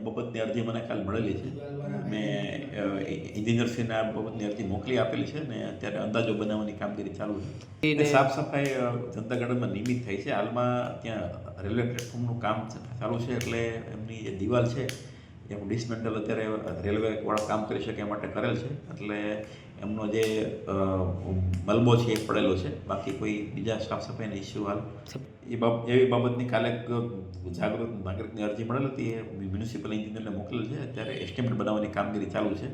બાબતની અરજી મને કાલ મળેલી છે. મેં એન્જિનિયરશ્રીને આ બાબતની અરજી મોકલી આપેલી છે ને અત્યારે અંદાજો બનાવવાની કામગીરી ચાલુ છે. અને સાફ સફાઈ જનતા ગાર્ડનમાં નિયમિત થાય છે. હાલમાં ત્યાં રેલવે પ્લેટફોર્મનું કામ ચાલુ છે એટલે એમની જે દિવાલ છે એનું ડિસમેન્ટલ અત્યારે રેલવેવાળા કામ કરી શકે એ માટે કરેલ છે. એટલે એમનો જે મલબો છે એ પડેલો છે. બાકી કોઈ બીજા સાફ સફાઈના ઇસ્યુ હાલ એવી બાબતની કાલે જાગૃત નાગરિકની અરજી મળેલી હતી એ મ્યુનિસિપલ એન્જિનિયરને મોકલેલ છે. અત્યારે એસ્ટિમેટ બનાવવાની કામગીરી ચાલુ છે.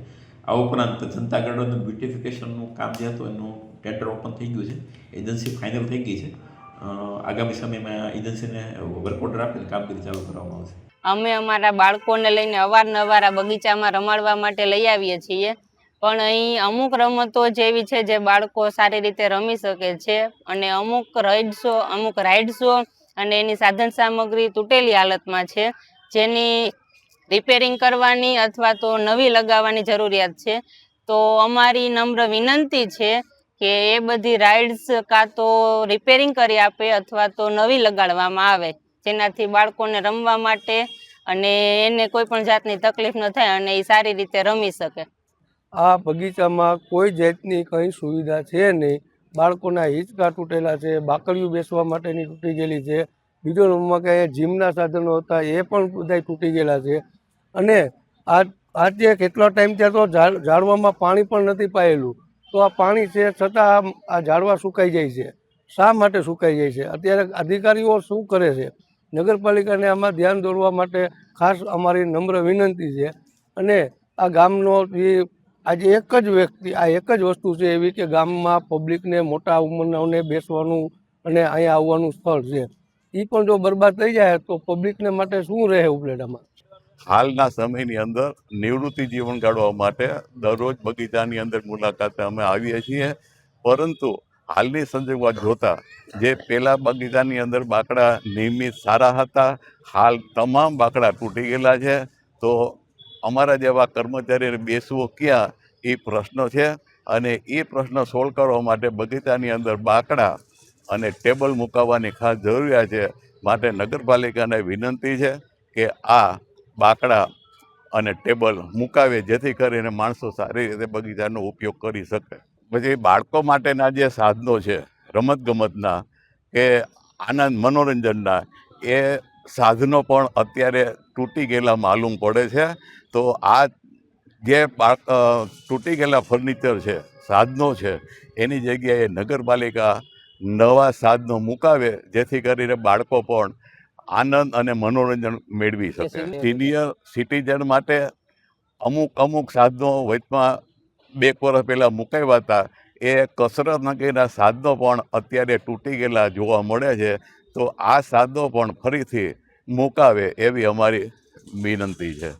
આ ઉપરાંત જનતા ગાર્ડનનું બ્યુટિફિકેશનનું કામ જે હતું એનું ટેન્ડર ઓપન થઈ ગયું છે. એજન્સી ફાઇનલ થઈ ગઈ છે. આગામી સમયમાં એજન્સીને વર્ક ઓર્ડર આપીને કામગીરી ચાલુ કરવામાં આવશે. અમે અમારા બાળકોને લઈને અવારનવાર આ બગીચામાં રમાડવા માટે લઈ આવીએ છીએ, પણ અહીં અમુક રમતો જેવી છે જે બાળકો સારી રીતે રમી શકે છે અને અમુક રાઇડ્સો અને એની સાધન સામગ્રી તૂટેલી હાલતમાં છે, જેની રિપેરિંગ કરવાની અથવા તો નવી લગાવવાની જરૂરિયાત છે. તો અમારી નમ્ર વિનંતી છે કે એ બધી રાઇડ્સ કાં તો રિપેરિંગ કરી આપે અથવા તો નવી લગાડવામાં આવે, જેનાથી બાળકોને રમવા માટે અને એને કોઈ પણ જાતની તકલીફ ન થાય અને એ સારી રીતે રમી શકે. આ બગીચામાં કોઈ જાતની કંઈ સુવિધા છે નહીં. બાળકોના હિંચકા તૂટેલા છે, બાકડીઓ બેસવા માટેની તૂટી ગયેલી છે. બીજો નંબરમાં કે જીમના સાધનો હતા એ પણ બધા તૂટી ગયેલા છે. અને આજે કેટલો ટાઈમ થયો તો ઝાડવામાં પાણી પણ નથી પાયેલું. તો આ પાણી છે છતાં આ ઝાડવા સુકાઈ જાય છે. શા માટે સુકાઈ જાય છે? અત્યારે અધિકારીઓ શું કરે છે? નગરપાલિકાને આમાં ધ્યાન દોરવા માટે ખાસ અમારી નમ્ર વિનંતી છે. અને આ ગામનો આજે એક જ વસ્તુ છે એવી કે ગામમાં પબ્લિકને મોટા ઉંમરનાઓને બેસવાનું અને અહીંયા આવવાનું સ્થળ છે. એ પણ જો બરબાદ થઈ જાય તો પબ્લિકને માટે શું રહે ઉપલેટામાં? હાલના સમયની અંદર નિવૃત્તિ જીવન ગાળવા માટે દરરોજ બગીચાની અંદર મુલાકાતે અમે આવીએ છીએ, પરંતુ હાલની સંજોગોમાં જોતા જે પેલા બગીચાની અંદર બાકડા નિયમિત સારા હતા, હાલ તમામ બાકડા તૂટી ગયેલા છે. તો અમારા જેવા કર્મચારીને બેસવું ક્યાં એ પ્રશ્ન છે, અને એ પ્રશ્ન સોલ્વ કરવા માટે બગીચાની અંદર બાકડા અને ટેબલ મુકાવવાની ખાસ જરૂરિયાત છે. માટે નગરપાલિકાને વિનંતી છે કે આ બાકડા અને ટેબલ મુકાવે, જેથી કરીને માણસો સારી રીતે બગીચાનો ઉપયોગ કરી શકે. પછી બાળકો માટેના જે સાધનો છે રમતગમતના કે આનંદ મનોરંજનના, એ સાધનો પણ અત્યારે તૂટી ગયેલા માલુમ પડે છે. તો આ જે તૂટી ગયેલા ફર્નિચર છે, સાધનો છે, એની જગ્યાએ નગરપાલિકા નવા સાધનો મુકાવે, જેથી કરીને બાળકો પણ આનંદ અને મનોરંજન મેળવી શકે. સિનિયર સિટીઝન માટે અમુક સાધનો વચમાં 2 વર્ષ પહેલાં મુકાવ્યા હતા. એ કસરત નગરના સાધનો પણ અત્યારે તૂટી ગયેલા જોવા મળે છે. તો આ સાધનો પણ ફરીથી મુકાવે એવી અમારી વિનંતી છે.